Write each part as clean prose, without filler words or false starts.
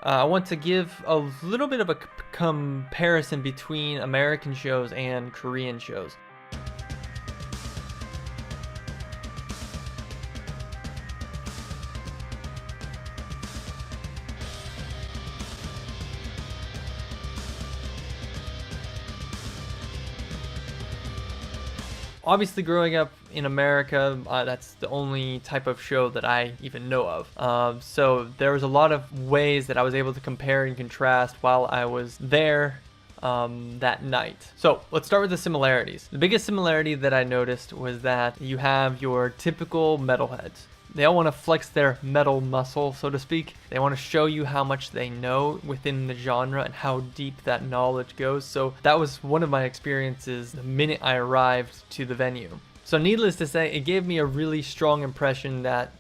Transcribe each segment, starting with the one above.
I want to give a little bit of a comparison between American shows and Korean shows. Obviously, growing up in America, that's the only type of show that I even know of. So there was a lot of ways that I was able to compare and contrast while I was there that night. So let's start with the similarities. The biggest similarity that I noticed was that you have your typical metalheads. They all want to flex their metal muscle, so to speak. They want to show you how much they know within the genre and how deep that knowledge goes. So that was one of my experiences the minute I arrived to the venue. So needless to say, it gave me a really strong impression that,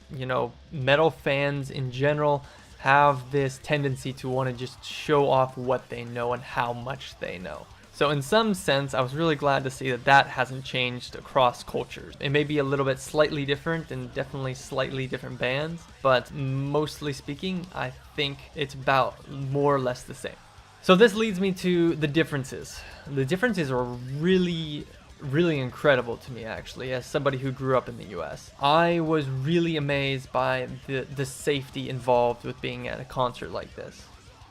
metal fans in general have this tendency to want to just show off what they know and how much they know. So in some sense, I was really glad to see that that hasn't changed across cultures. It may be a little bit slightly different and definitely slightly different bands, but mostly speaking, I think it's about more or less the same. So this leads me to the differences. The differences are really incredible to me, actually, as somebody who grew up in the US. I was really amazed by the safety involved with being at a concert like this.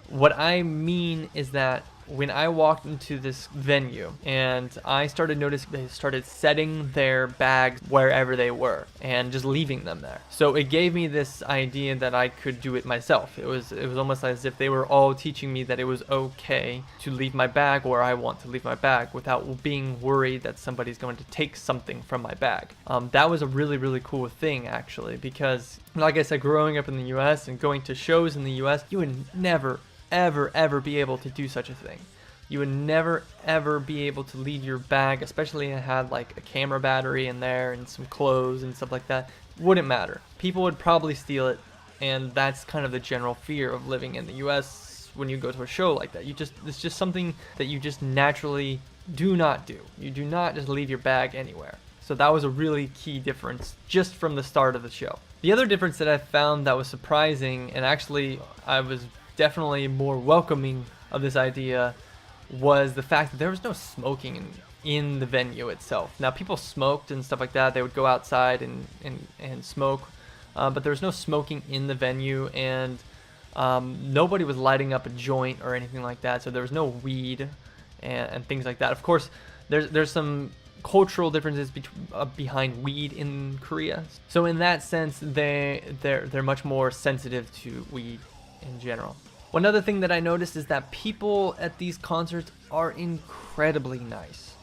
What I mean is that when I walked into this venue and I started noticing they started setting their bags wherever they were and just leaving them there. So it gave me this idea that I could do it myself. It was almost as if they were all teaching me that it was okay to leave my bag where I want to leave my bag without being worried that somebody's going to take something from my bag. That was a really cool thing, actually, because like I said, growing up in the US and going to shows in the US, you would never ever be able to do such a thing. You would never ever be able to leave your bag, especially if it had like a camera battery in there and some clothes and stuff like that. Wouldn't matter. People would probably steal it, and that's kind of the general fear of living in the US when you go to a show like that. It's just something that you just naturally do not do. You do not just leave your bag anywhere. So that was a really key difference just from the start of the show. The other difference that I found that was surprising, and actually I was definitely more welcoming of this idea, was the fact that there was no smoking in the venue itself. Now, people smoked and stuff like that. They would go outside and smoke, but there was no smoking in the venue, and nobody was lighting up a joint or anything like that. So there was no weed and things like that. Of course, there's some cultural differences behind weed in Korea. So in that sense, they're much more sensitive to weed in general. One other thing that I noticed is that people at these concerts are incredibly nice.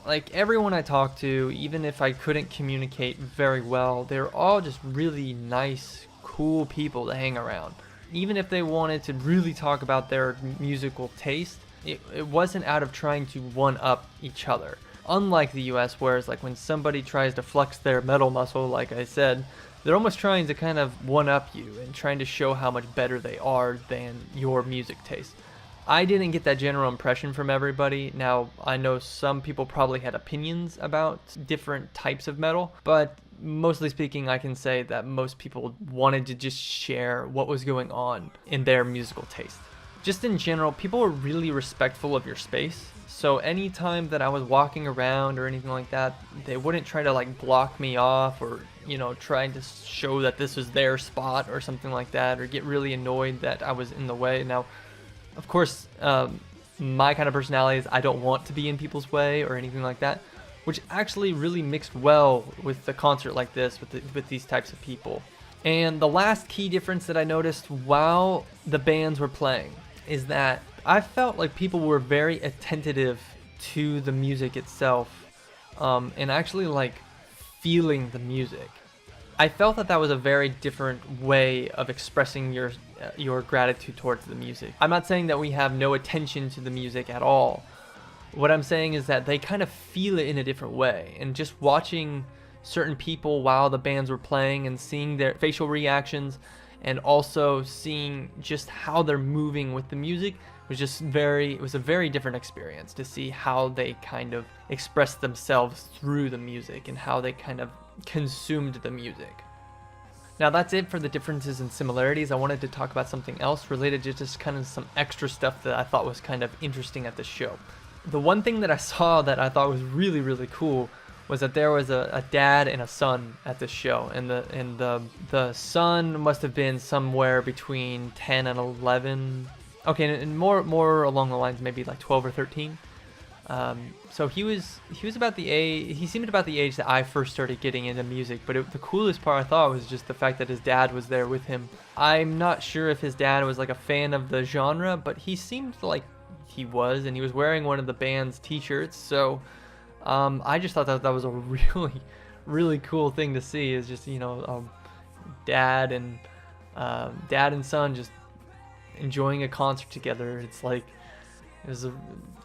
Like, everyone I talked to, even if I couldn't communicate very well, they're all just really nice, cool people to hang around. Even if they wanted to really talk about their musical taste, it wasn't out of trying to one-up each other. Unlike the US, whereas like when somebody tries to flex their metal muscle, like I said, they're almost trying to kind of one-up you and trying to show how much better they are than your music taste. I didn't get that general impression from everybody. Now, I know some people probably had opinions about different types of metal, but mostly speaking, I can say that most people wanted to just share what was going on in their musical taste. Just in general, people were really respectful of your space. So anytime that I was walking around or anything like that, they wouldn't try to like block me off or, trying to show that this was their spot or something like that, or get really annoyed that I was in the way. Now, of course, my kind of personality is I don't want to be in people's way or anything like that, which actually really mixed well with the concert like this, with these types of people. And the last key difference that I noticed while the bands were playing is that I felt like people were very attentive to the music itself, and actually like feeling the music. I felt that was a very different way of expressing your gratitude towards the music. I'm not saying that we have no attention to the music at all. What I'm saying is that they kind of feel it in a different way, and just watching certain people while the bands were playing and seeing their facial reactions and also seeing just how they're moving with the music was it was a very different experience to see how they kind of expressed themselves through the music and how they kind of consumed the music. Now that's it for the differences and similarities. I wanted to talk about something else related to just kind of some extra stuff that I thought was kind of interesting at the show. The one thing that I saw that I thought was really, really cool was that there was a dad and a son at this show, and the son must have been somewhere between 10 and 11. Okay, and more along the lines maybe like 12 or 13. So he was about the age. He seemed about the age that I first started getting into music. But the coolest part I thought was just the fact that his dad was there with him. I'm not sure if his dad was like a fan of the genre, but he seemed like he was, and he was wearing one of the band's T-shirts. So I just thought that was a really, really cool thing to see. Is just dad and son just enjoying a concert together. It's like it was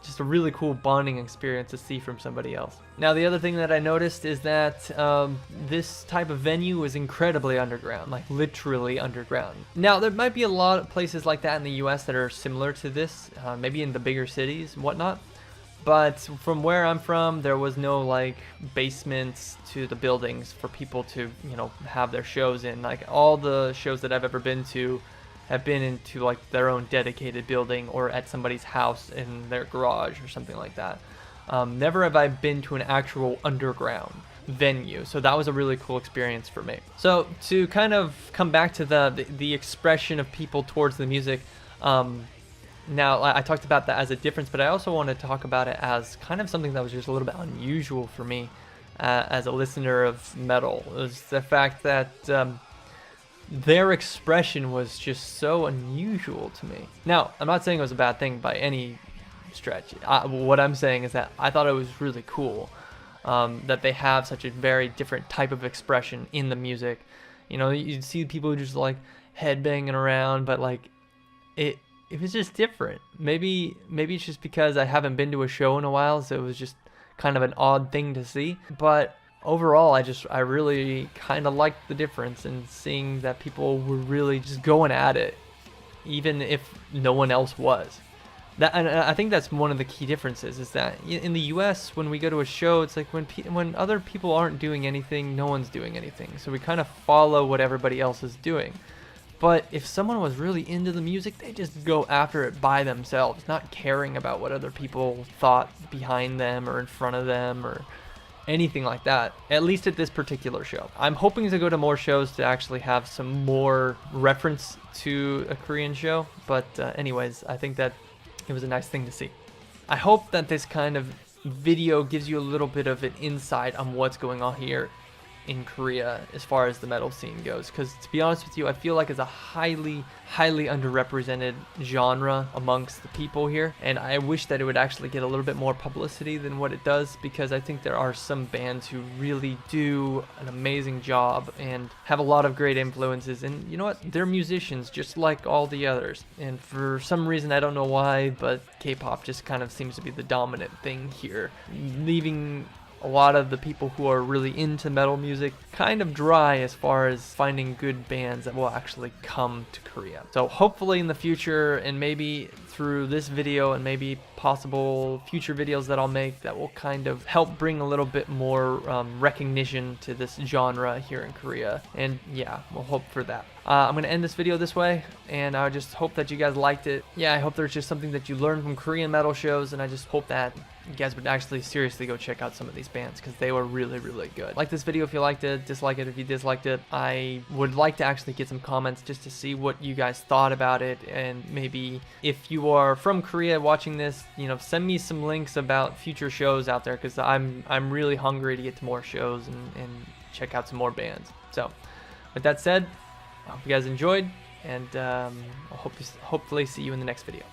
just a really cool bonding experience to see from somebody else. Now, the other thing that I noticed is that this type of venue is incredibly underground, like literally underground. Now, there might be a lot of places like that in the US that are similar to this, maybe in the bigger cities and whatnot. But from where I'm from, there was no like basements to the buildings for people to, have their shows in. Like all the shows that I've ever been to have been into like their own dedicated building or at somebody's house in their garage or something like that. Never have I been to an actual underground venue, so that was a really cool experience for me. So to kind of come back to the expression of people towards the music, now I talked about that as a difference, but I also want to talk about it as kind of something that was just a little bit unusual for me as a listener of metal. It was the fact that their expression was just so unusual to me. Now, I'm not saying it was a bad thing by any stretch. What I'm saying is that I thought it was really cool that they have such a very different type of expression in the music. You'd see people just like headbanging around, but like it was just different. Maybe it's just because I haven't been to a show in a while, so it was just kind of an odd thing to see. But overall, I really kind of liked the difference in seeing that people were really just going at it, even if no one else was. And I think that's one of the key differences, is that in the US, when we go to a show, it's like when other people aren't doing anything, no one's doing anything. So we kind of follow what everybody else is doing. But if someone was really into the music, they just go after it by themselves, not caring about what other people thought behind them or in front of them or anything like that, at least at this particular show. I'm hoping to go to more shows to actually have some more reference to a Korean show, but anyways, I think that it was a nice thing to see. I hope that this kind of video gives you a little bit of an insight on what's going on here in Korea as far as the metal scene goes, because to be honest with you, I feel like it's a highly underrepresented genre amongst the people here, and I wish that it would actually get a little bit more publicity than what it does, because I think there are some bands who really do an amazing job and have a lot of great influences, and you know what, they're musicians just like all the others, and for some reason, I don't know why, but K-pop just kind of seems to be the dominant thing here, leaving a lot of the people who are really into metal music kind of dry as far as finding good bands that will actually come to Korea. So hopefully in the future, and maybe through this video and maybe possible future videos that I'll make, that will kind of help bring a little bit more recognition to this genre here in Korea. And yeah, we'll hope for that. I'm going to end this video this way, and I just hope that you guys liked it. Yeah, I hope there's just something that you learned from Korean metal shows, and I just hope that you guys would actually seriously go check out some of these bands, because they were really, really good. Like this video if you liked it, dislike it if you disliked it. I would like to actually get some comments just to see what you guys thought about it, and maybe if you are from Korea watching this, send me some links about future shows out there, because I'm really hungry to get to more shows and check out some more bands. So with that said, I hope you guys enjoyed, and I'll hopefully see you in the next video.